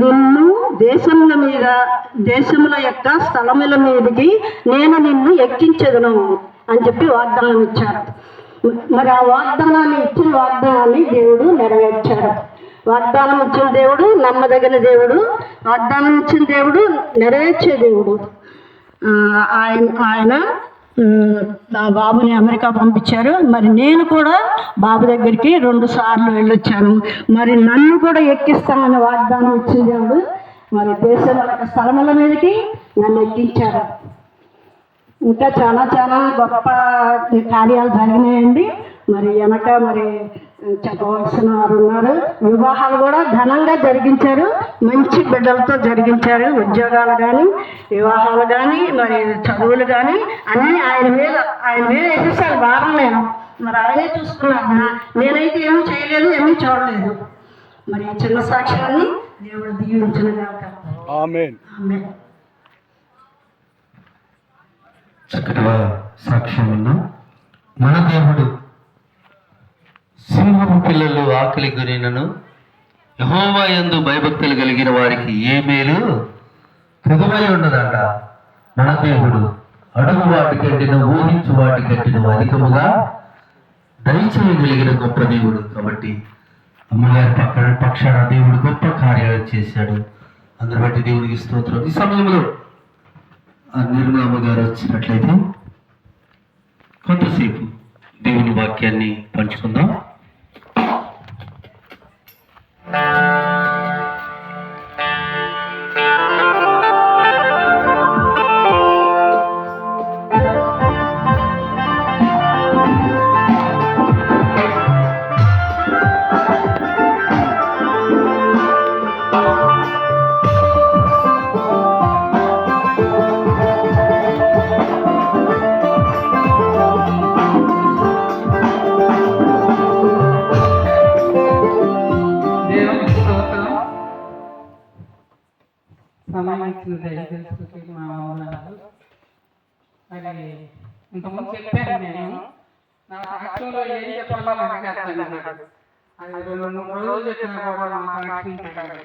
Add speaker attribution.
Speaker 1: నిన్ను దేశముల యొక్క స్థలముల మీదకి నేను నిన్ను ఎక్కించదును అని చెప్పి వాగ్దానం ఇచ్చారు. మరి ఆ ఇచ్చిన వాగ్దానాన్ని దేవుడు నెరవేర్చాడు. వాగ్దానం ఇచ్చిన దేవుడు నమ్మదగిన దేవుడు, వాగ్దానం ఇచ్చిన దేవుడు నెరవేర్చే దేవుడు. ఆయన నా బాబుని అమెరికా పంపించారు. మరి నేను కూడా బాబు దగ్గరికి 2 సార్లు వెళ్ళొచ్చాను. మరి నన్ను కూడా ఎక్కిస్తామని వాగ్దానం ఇచ్చిన దేవుడు మరి దేశం స్థలముల మీదకి నన్ను ఎక్కించారు. ఇంకా చాలా చాలా గొప్ప కార్యాలు జరిగినాయండి. మరి వెనక మరి చెప్పవలసిన వారు ఉన్నారు. వివాహాలు కూడా ఘనంగా జరిగించారు, మంచి బిడ్డలతో జరిగించారు. ఉద్యోగాలు కానీ, వివాహాలు కానీ, మరి చదువులు కానీ అన్నీ ఆయన మీద వేసేసాడు భారం. మరి ఆయనే చూసుకున్నాను. నేనైతే ఏమీ చేయలేదు, ఏమీ చూడలేదు. మరి చిన్న సాక్ష్యాన్ని దేవుడు దీవించిన గాక.
Speaker 2: ఆమేన్.
Speaker 1: ఆమేన్.
Speaker 3: చక్కటి సాక్ష్యం ఉన్నా. మన దేవుడు సింహపు పిల్లలు ఆకలి గురినను యెహోవా యందు భయభక్తులు కలిగిన వారికి ఏ మేలు కృతమై ఉండదంట. మన దేవుడు అడుగు వాటి కంటిన ఊహించు వాటి కంటిన అధికముగా దయచేయగలిగిన గొప్ప దేవుడు. కాబట్టి అమ్మగారి పక్షాన దేవుడు గొప్ప కార్యాలు చేశాడు. అందరి బట్టి దేవుడికి స్తోత్రం. ఈ సమయంలో నిర్మలమ్మ గారు వచ్చినట్లయితే కొంతసేపు దేవుని వాక్యాన్ని పంచుకుందాం.
Speaker 4: మరి ఇంతకుముందు చెప్పాను నేను. నా సాక్ష్యంలో ఏం చెప్పాలో నాకు అర్థం కాదు. అది 2-3 రోజులు చెప్పినా కూడా నా సాక్ష్యం కాదు.